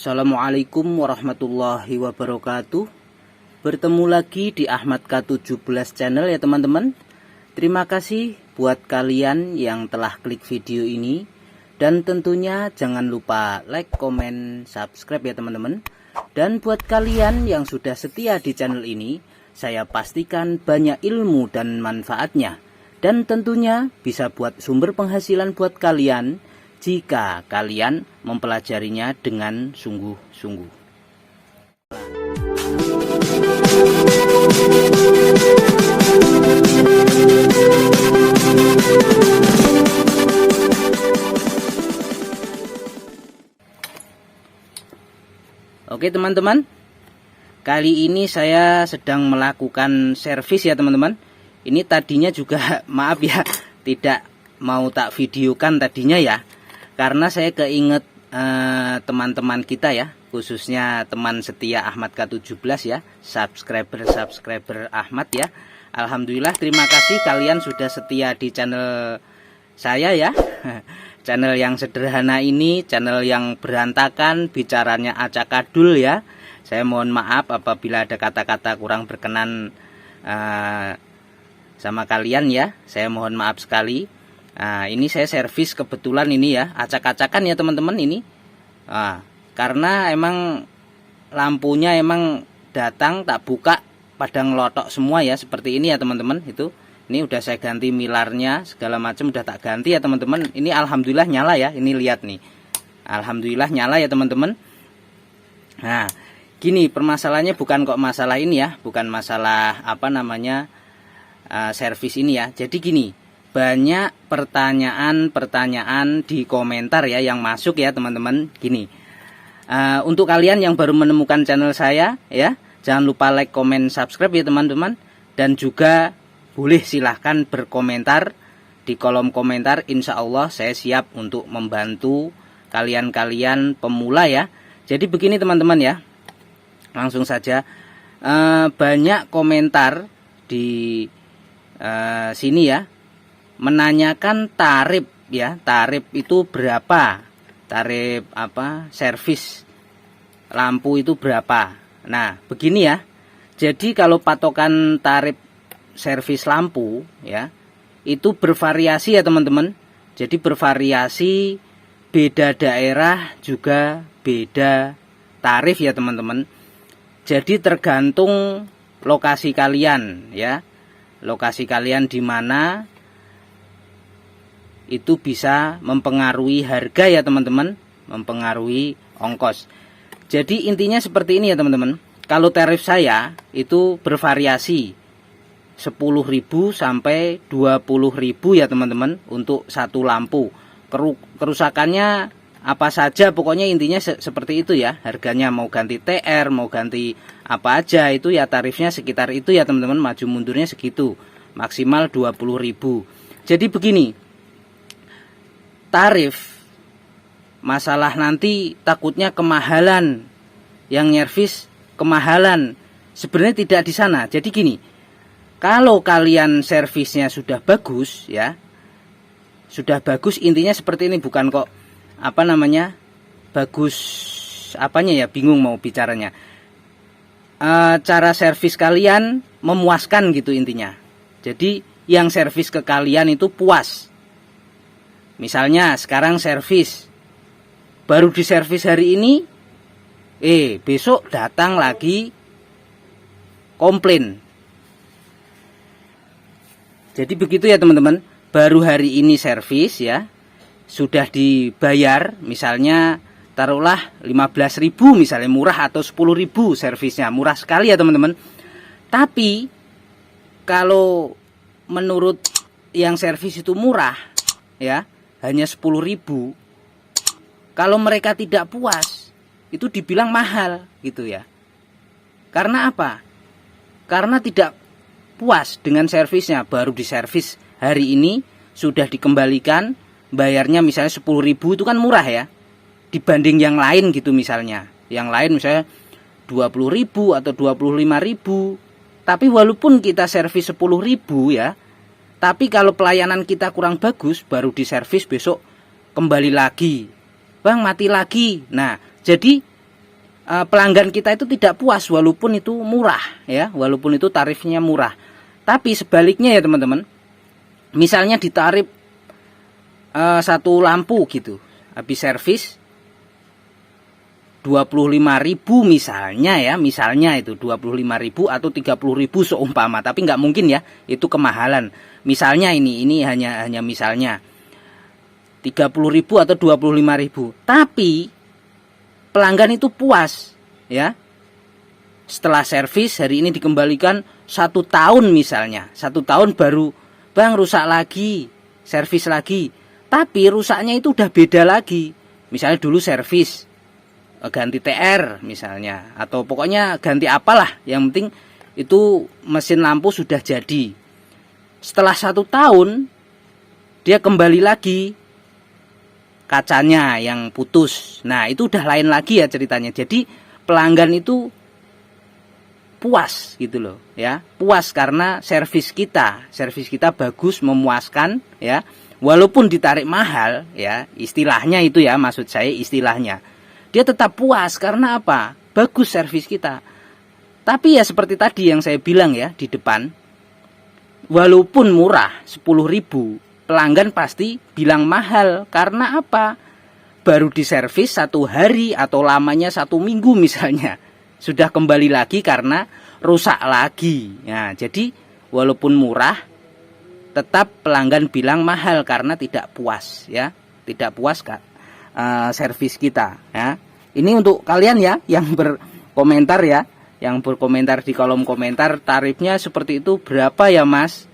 Assalamualaikum warahmatullahi wabarakatuh. Bertemu lagi di Ahmad K17 channel ya teman-teman. Terima kasih buat kalian yang telah klik video ini. Dan tentunya jangan lupa like, komen, subscribe ya teman-teman. Dan buat kalian yang sudah setia di channel ini, saya pastikan banyak ilmu dan manfaatnya. Dan tentunya bisa buat sumber penghasilan buat kalian jika kalian mempelajarinya dengan sungguh-sungguh. Oke teman-teman, kali ini saya sedang melakukan servis ya teman-teman. Ini tadinya juga maaf ya, tidak mau tak videokan tadinya ya, karena saya keinget teman-teman kita ya, khususnya teman setia Ahmad K17 ya, subscriber Ahmad ya. Alhamdulillah, terima kasih kalian sudah setia di channel saya ya. Channel yang sederhana ini, channel yang berantakan, bicaranya acak-adul ya. Saya mohon maaf apabila ada kata-kata kurang berkenan sama kalian ya. Saya mohon maaf sekali. Nah, ini saya servis kebetulan ini ya, acak-acakan ya teman-teman ini. Karena emang lampunya emang datang tak buka pada ngelotok semua ya, seperti ini ya teman-teman. Itu ini udah saya ganti milarnya segala macam, udah tak ganti ya teman-teman. Ini alhamdulillah nyala ya, ini lihat nih, alhamdulillah nyala ya teman-teman. Nah gini, permasalahannya bukan kok masalah ini ya, bukan masalah apa namanya servis ini ya. Jadi gini, banyak pertanyaan di komentar ya yang masuk ya teman-teman. Gini, untuk kalian yang baru menemukan channel saya ya, jangan lupa like, komen, subscribe ya teman-teman. Dan juga boleh silahkan berkomentar di kolom komentar. Insya Allah saya siap untuk membantu kalian-kalian pemula ya. Jadi begini teman-teman ya, langsung saja. Banyak komentar di sini ya, menanyakan tarif ya, tarif itu berapa, tarif apa, servis lampu itu berapa. Nah begini ya, jadi kalau patokan tarif servis lampu ya, itu bervariasi ya teman-teman. Jadi bervariasi, beda daerah juga beda tarif ya teman-teman. Jadi tergantung lokasi kalian ya, lokasi kalian di mana, itu bisa mempengaruhi harga ya teman-teman, mempengaruhi ongkos. Jadi intinya seperti ini ya teman-teman. Kalau tarif saya itu bervariasi 10.000 sampai 20.000 ya teman-teman untuk satu lampu. Kerusakannya apa saja, pokoknya intinya seperti itu ya. Harganya mau ganti TR, mau ganti apa aja, itu ya tarifnya sekitar itu ya teman-teman. Maju mundurnya segitu, maksimal 20.000. Jadi begini, tarif masalah nanti takutnya kemahalan, yang nyervis kemahalan. Sebenarnya tidak di sana. Jadi gini, kalau kalian servisnya sudah bagus ya, sudah bagus, intinya seperti ini, bukan kok apa namanya bagus apanya ya, bingung mau bicaranya. Cara servis kalian memuaskan gitu intinya. Jadi yang servis ke kalian itu puas. Misalnya sekarang servis, baru diservis hari ini, besok datang lagi komplain. Jadi begitu ya teman-teman. Baru hari ini servis ya, sudah dibayar, misalnya taruhlah 15.000 misalnya, murah, atau 10.000 servisnya, murah sekali ya teman-teman. Tapi kalau menurut yang servis itu murah ya, hanya 10.000, kalau mereka tidak puas itu dibilang mahal gitu ya. Karena apa? Karena tidak puas dengan servisnya. Baru diservis hari ini sudah dikembalikan, bayarnya misalnya 10.000, itu kan murah ya, dibanding yang lain gitu misalnya. Yang lain misalnya 20.000 atau 25.000. Tapi walaupun kita servis 10.000 ya, tapi kalau pelayanan kita kurang bagus, baru diservis besok kembali lagi, bang mati lagi. Nah jadi pelanggan kita itu tidak puas walaupun itu murah ya, walaupun itu tarifnya murah. Tapi sebaliknya ya teman-teman, misalnya di tarif satu lampu gitu, habis servis 25.000 misalnya ya, misalnya itu 25.000 atau 30.000 seumpama, tapi nggak mungkin ya, itu kemahalan. Misalnya ini hanya misalnya 30.000 atau 25.000, tapi pelanggan itu puas ya. Setelah servis hari ini dikembalikan 1 tahun misalnya, 1 tahun baru bang rusak lagi, servis lagi, tapi rusaknya itu udah beda lagi. Misalnya dulu servis ganti TR misalnya, atau pokoknya ganti apalah, yang penting itu mesin lampu sudah jadi. Setelah 1 tahun dia kembali lagi, kacanya yang putus. Nah itu udah lain lagi ya ceritanya. Jadi pelanggan itu puas gitu loh ya, puas karena servis kita bagus, memuaskan ya, walaupun ditarik mahal ya, istilahnya itu ya, maksud saya istilahnya. Dia tetap puas karena apa? Bagus servis kita. Tapi ya seperti tadi yang saya bilang ya di depan, walaupun murah 10.000, pelanggan pasti bilang mahal. Karena apa? Baru diservis 1 hari atau lamanya 1 minggu misalnya, sudah kembali lagi karena rusak lagi. Nah, jadi walaupun murah, tetap pelanggan bilang mahal karena tidak puas ya, tidak puas Kak. Servis kita ya. Ini untuk kalian ya yang berkomentar ya, yang berkomentar di kolom komentar, tarifnya seperti itu berapa ya Mas?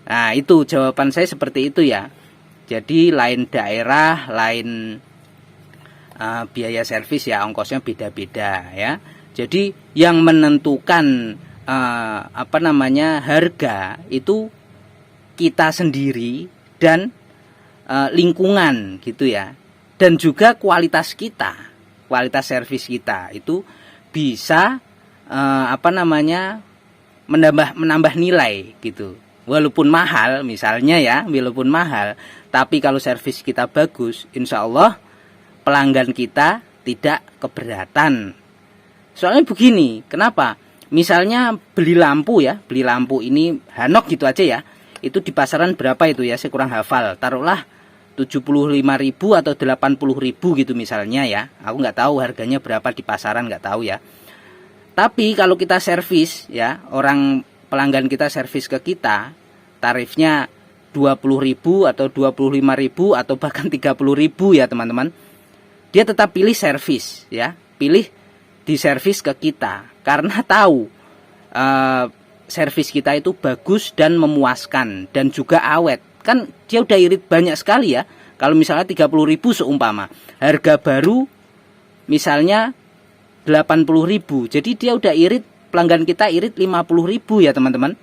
Nah itu jawaban saya seperti itu ya. Jadi lain daerah, lain biaya servis ya, ongkosnya beda-beda ya. Jadi yang menentukan harga itu kita sendiri dan lingkungan gitu ya. Dan juga kualitas kita, kualitas servis kita itu bisa menambah nilai gitu. Walaupun mahal misalnya ya, walaupun mahal, tapi kalau servis kita bagus, insya Allah pelanggan kita tidak keberatan. Soalnya begini, kenapa? Misalnya beli lampu ya, beli lampu ini Hanok gitu aja ya, itu di pasaran berapa itu ya, saya kurang hafal. Taruhlah 75.000 atau 80.000 gitu misalnya ya. Aku nggak tahu harganya berapa di pasaran, nggak tahu ya. Tapi kalau kita servis ya, orang pelanggan kita servis ke kita, tarifnya 20.000 atau 25.000 atau bahkan 30.000 ya teman-teman. Dia tetap pilih servis ya, pilih diservis ke kita karena tahu servis kita itu bagus dan memuaskan dan juga awet. Kan dia udah irit banyak sekali ya. Kalau misalnya 30.000 seumpama, harga baru misalnya 80.000, jadi dia udah irit, pelanggan kita irit 50.000 ya teman-teman.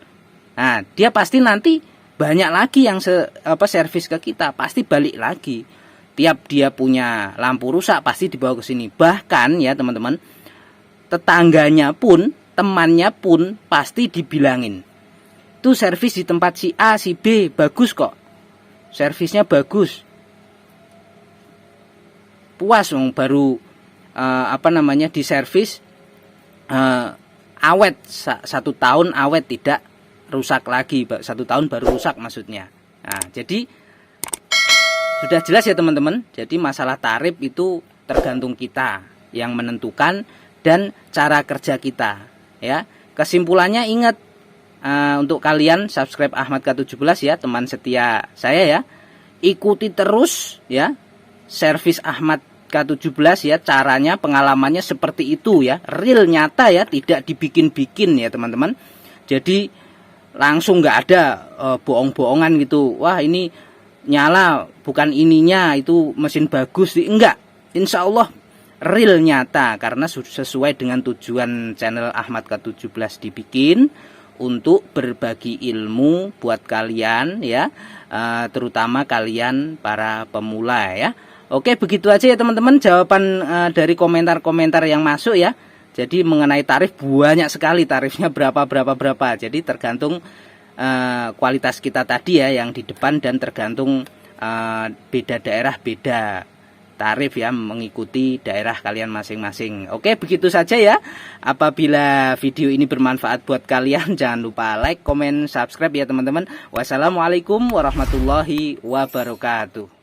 Nah dia pasti nanti banyak lagi yang servis ke kita, pasti balik lagi. Tiap dia punya lampu rusak pasti dibawa ke sini. Bahkan ya teman-teman, tetangganya pun, temannya pun pasti dibilangin, tuh servis di tempat si A, si B bagus kok, servisnya bagus, puas dong, baru diservis awet 1 tahun, awet tidak rusak lagi, 1 tahun baru rusak maksudnya. Nah jadi sudah jelas ya teman-teman. Jadi masalah tarif itu tergantung kita yang menentukan dan cara kerja kita ya. Kesimpulannya ingat, untuk kalian subscribe Ahmad K17 ya, teman setia saya ya, ikuti terus ya servis Ahmad K17 ya, caranya, pengalamannya seperti itu ya, real, nyata ya, tidak dibikin-bikin ya teman-teman. Jadi langsung nggak ada bohong-bohongan gitu, wah ini nyala bukan ininya, itu mesin bagus, enggak. Insya Allah real, nyata, karena sesuai dengan tujuan channel Ahmad K17 dibikin untuk berbagi ilmu buat kalian ya, terutama kalian para pemula ya. Oke, begitu aja ya teman-teman jawaban dari komentar-komentar yang masuk ya. Jadi mengenai tarif banyak sekali, tarifnya berapa. Jadi tergantung kualitas kita tadi ya yang di depan, dan tergantung beda daerah beda tarif ya, mengikuti daerah kalian masing-masing. Oke, begitu saja ya. Apabila video ini bermanfaat buat kalian, jangan lupa like, komen, subscribe ya teman-teman. Wassalamualaikum warahmatullahi wabarakatuh.